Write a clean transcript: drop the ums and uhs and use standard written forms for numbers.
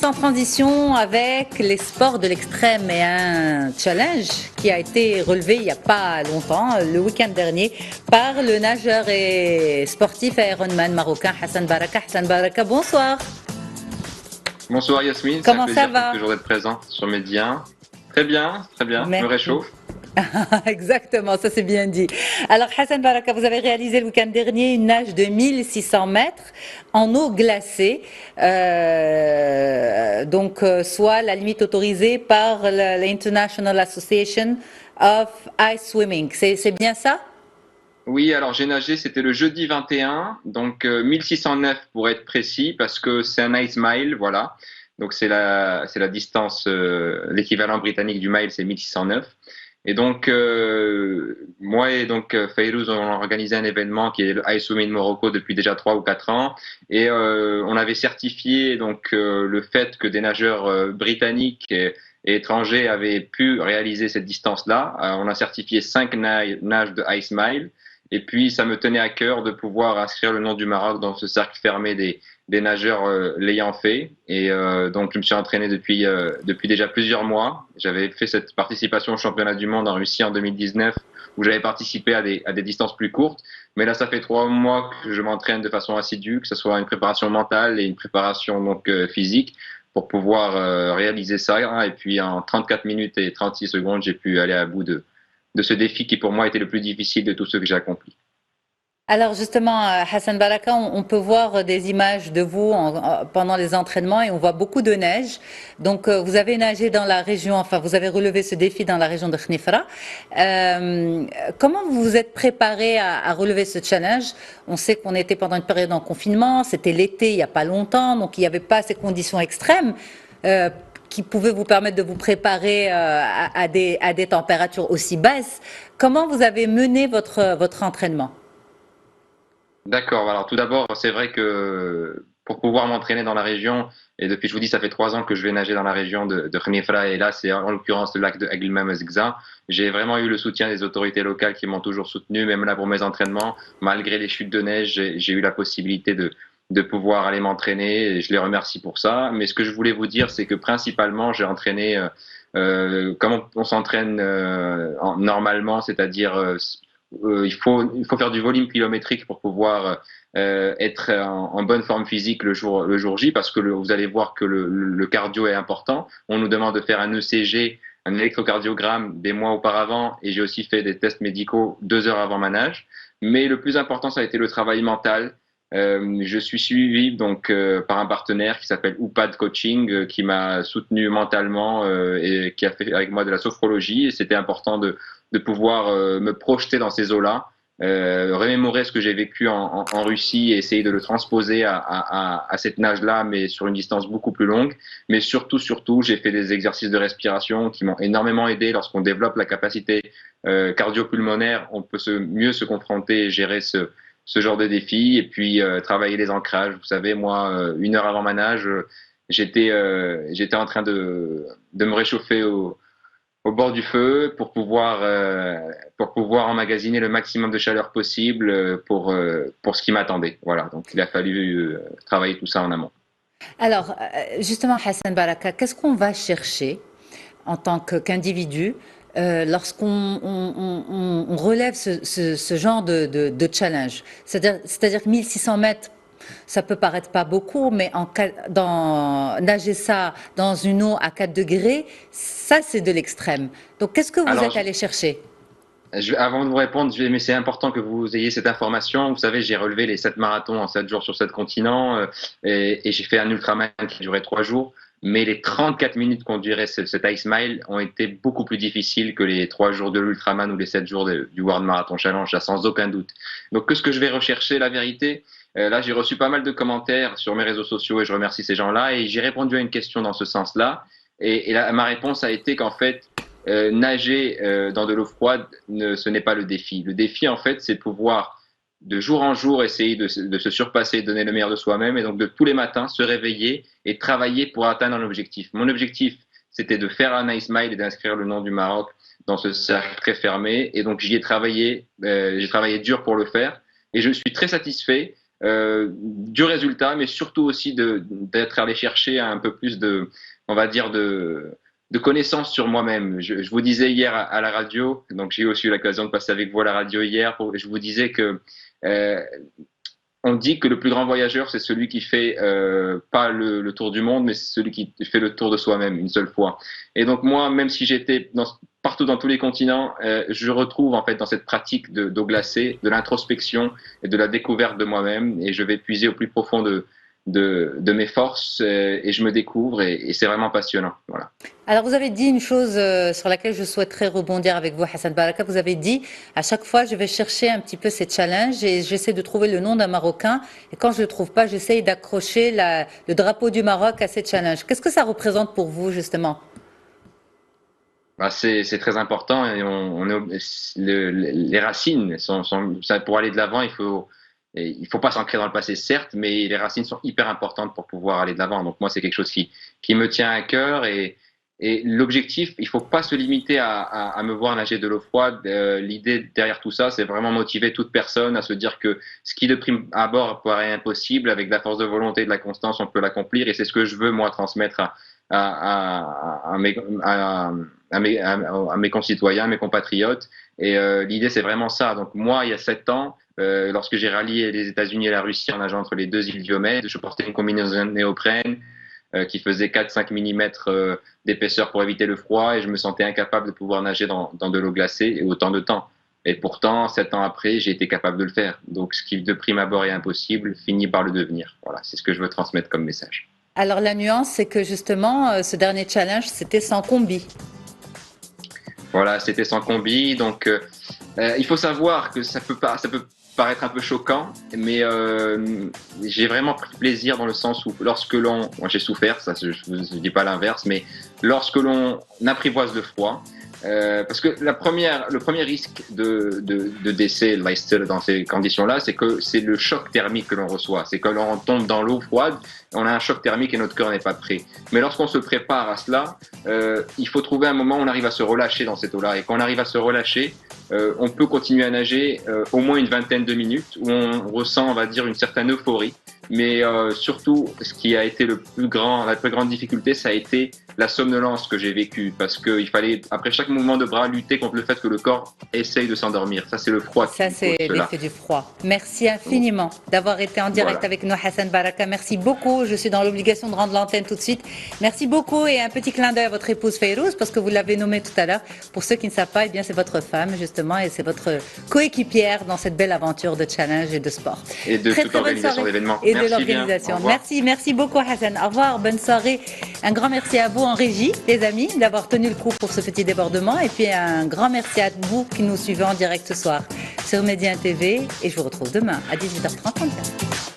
Sans transition avec les sports de l'extrême et un challenge qui a été relevé il n'y a pas longtemps, le week-end dernier, par le nageur et sportif Ironman marocain Hassan Baraka. Hassan Baraka, bonsoir. Bonsoir Yasmine, c'est un Comment ça plaisir va? toujours d'être présent sur Média. Très bien, je me Merci. réchauffe. Exactement, ça c'est bien dit. Alors Hassan Baraka, vous avez réalisé le week-end dernier une nage de 1600 mètres en eau glacée, soit la limite autorisée par l'International Association of Ice Swimming. C'est bien ça? Oui, alors j'ai nagé, c'était le jeudi 21, donc 1609 pour être précis, parce que c'est un ice mile, voilà. Donc c'est la distance, l'équivalent britannique du mile, c'est 1609. Et donc moi et donc Fayrouz, on a organisé un événement qui est le Ice Swimming Morocco depuis déjà 3 ou 4 ans, et on avait certifié donc le fait que des nageurs britanniques et étrangers avaient pu réaliser cette distance-là. On a certifié 5 nages de Ice Mile. Et puis, ça me tenait à cœur de pouvoir inscrire le nom du Maroc dans ce cercle fermé des nageurs l'ayant fait. Et donc, je me suis entraîné depuis déjà plusieurs mois. J'avais fait cette participation au championnat du monde en Russie en 2019, où j'avais participé à des distances plus courtes. Mais là, ça fait 3 mois que je m'entraîne de façon assidue, que ce soit une préparation mentale et une préparation donc physique, pour pouvoir réaliser ça. Et puis, en 34 minutes et 36 secondes, j'ai pu aller à bout de ce défi qui pour moi était le plus difficile de tous ceux que j'ai accomplis. Alors justement, Hassan Baraka, on peut voir des images de vous pendant les entraînements et on voit beaucoup de neige. Donc vous avez nagé dans la région, enfin vous avez relevé ce défi dans la région de Khnifra. Comment vous vous êtes préparé à relever ce challenge? On sait qu'on était pendant une période en confinement, c'était l'été il n'y a pas longtemps, donc il n'y avait pas ces conditions extrêmes. Qui pouvaient vous permettre de vous préparer à des températures aussi basses. Comment vous avez mené votre entraînement? D'accord. Alors tout d'abord, c'est vrai que pour pouvoir m'entraîner dans la région, et depuis je vous dis, ça fait 3 ans que je vais nager dans la région de Khnifra, et là c'est en l'occurrence le lac de Aguilma-Mezgza. J'ai vraiment eu le soutien des autorités locales qui m'ont toujours soutenu, même là pour mes entraînements, malgré les chutes de neige, j'ai eu la possibilité de pouvoir aller m'entraîner, et je les remercie pour ça. Mais ce que je voulais vous dire, c'est que principalement j'ai entraîné comme on s'entraîne normalement, c'est-à-dire il faut faire du volume kilométrique pour pouvoir être en bonne forme physique le jour J, parce que vous allez voir que le cardio est important. On nous demande de faire un ECG, un électrocardiogramme, des mois auparavant, et j'ai aussi fait des tests médicaux 2 heures avant ma nage. Mais le plus important, ça a été le travail mental. Je suis suivi donc par un partenaire qui s'appelle UPAD Coaching, qui m'a soutenu mentalement et qui a fait avec moi de la sophrologie. Et c'était important de pouvoir me projeter dans ces eaux-là, remémorer ce que j'ai vécu en Russie et essayer de le transposer à cette nage-là, mais sur une distance beaucoup plus longue. Mais surtout, j'ai fait des exercices de respiration qui m'ont énormément aidé. Lorsqu'on développe la capacité cardio-pulmonaire, on peut mieux se confronter et gérer ce genre de défi. Et puis travailler les ancrages. Vous savez, moi, 1 heure avant ma nage, j'étais en train de me réchauffer au bord du feu pour pouvoir emmagasiner le maximum de chaleur possible pour ce qui m'attendait. Voilà, donc il a fallu travailler tout ça en amont. Alors, justement, Hassan Baraka, qu'est-ce qu'on va chercher en tant qu'individu lorsqu'on on relève ce genre de challenge? C'est-à-dire que 1600 mètres, ça peut paraître pas beaucoup, mais nager ça dans une eau à 4 degrés, ça c'est de l'extrême. Donc, qu'est-ce que vous Alors, êtes allé chercher? avant de vous répondre, mais c'est important que vous ayez cette information. Vous savez, j'ai relevé les 7 marathons en 7 jours sur 7 continents, et j'ai fait un ultraman qui durait 3 jours. Mais les 34 minutes qu'on durait cet Ice Mile ont été beaucoup plus difficiles que les 3 jours de l'ultraman ou les 7 jours du World Marathon Challenge, là, sans aucun doute. Donc, qu'est-ce que je vais rechercher, la vérité? Là, j'ai reçu pas mal de commentaires sur mes réseaux sociaux et je remercie ces gens-là. Et j'ai répondu à une question dans ce sens-là. Et ma réponse a été qu'en fait, nager dans de l'eau froide, ce n'est pas le défi. Le défi, en fait, c'est de pouvoir, de jour en jour, essayer de se surpasser, de donner le meilleur de soi-même, et donc de tous les matins se réveiller et travailler pour atteindre un objectif. Mon objectif, c'était de faire un Ice Mile et d'inscrire le nom du Maroc dans ce cercle très fermé. Et donc, j'y ai travaillé, j'ai travaillé dur pour le faire, et je suis très satisfait. du résultat, mais surtout aussi d'être allé chercher un peu plus on va dire, de connaissances sur moi-même. Je vous disais hier à la radio, donc j'ai aussi eu l'occasion de passer avec vous à la radio hier, je vous disais que euh, on dit que le plus grand voyageur, c'est celui qui fait pas le tour du monde, mais c'est celui qui fait le tour de soi-même une seule fois. Et donc moi, même si j'étais partout dans tous les continents, je retrouve en fait dans cette pratique d'eau glacée, de l'introspection et de la découverte de moi-même, et je vais puiser au plus profond de mes forces et je me découvre et c'est vraiment passionnant. Voilà. Alors, vous avez dit une chose sur laquelle je souhaiterais rebondir avec vous, Hassan Baraka. Vous avez dit, à chaque fois, je vais chercher un petit peu ces challenges et j'essaie de trouver le nom d'un Marocain. Et quand je ne le trouve pas, j'essaie d'accrocher le drapeau du Maroc à ces challenges. Qu'est-ce que ça représente pour vous, justement? Bah, c'est très important et les racines pour aller de l'avant, il faut pas s'ancrer dans le passé, certes, mais les racines sont hyper importantes pour pouvoir aller de l'avant. Donc moi, c'est quelque chose qui me tient à cœur et l'objectif, il faut pas se limiter à me voir nager de l'eau froide. L'idée derrière tout ça, c'est vraiment motiver toute personne à se dire que ce qui de prime abord paraît impossible, avec de la force de volonté et de la constance, on peut l'accomplir. Et c'est ce que je veux moi transmettre à mes concitoyens, mes compatriotes. Et l'idée, c'est vraiment ça. Donc moi, il y a 7 ans, lorsque j'ai rallié les États-Unis et la Russie en nageant entre les deux îles Diomède, je portais une combinaison de néoprène qui faisait 4-5 mm d'épaisseur pour éviter le froid et je me sentais incapable de pouvoir nager dans de l'eau glacée et autant de temps. Et pourtant, 7 ans après, j'ai été capable de le faire. Donc ce qui de prime abord est impossible finit par le devenir. Voilà, c'est ce que je veux transmettre comme message. Alors, la nuance, c'est que justement, ce dernier challenge, c'était sans combi. Voilà, c'était sans combi. Donc, il faut savoir que ça peut paraître un peu choquant, mais j'ai vraiment pris plaisir dans le sens où moi j'ai souffert, ça, je ne dis pas l'inverse, mais lorsque l'on apprivoise le froid, parce que le premier risque de décès dans ces conditions-là, c'est que c'est le choc thermique que l'on reçoit. C'est que l'on tombe dans l'eau froide, on a un choc thermique et notre corps n'est pas prêt. Mais lorsqu'on se prépare à cela, il faut trouver un moment où on arrive à se relâcher dans cette eau-là. Et quand on arrive à se relâcher, on peut continuer à nager au moins une vingtaine de minutes où on ressent, on va dire, une certaine euphorie. Mais surtout, ce qui a été la plus grande difficulté, ça a été la somnolence que j'ai vécue, parce qu'il fallait, après chaque mouvement de bras, lutter contre le fait que le corps essaye de s'endormir. Ça, c'est le froid. Ça, c'est l'effet du froid. Merci infiniment d'avoir été en direct avec nous, Hassan Baraka. Merci beaucoup. Je suis dans l'obligation de rendre l'antenne tout de suite. Merci beaucoup et un petit clin d'œil à votre épouse Fayrouz, parce que vous l'avez nommée tout à l'heure. Pour ceux qui ne savent pas, eh bien, c'est votre femme, justement, et c'est votre coéquipière dans cette belle aventure de challenge et de sport. Et de toute l'organisation d'événements. Et de l'organisation. Merci beaucoup, Hassan. Au revoir, bonne soirée. Un grand merci à vous en régie, les amis, d'avoir tenu le coup pour ce petit débordement. Et puis un grand merci à vous qui nous suivez en direct ce soir sur Média TV. Et je vous retrouve demain à 18h30.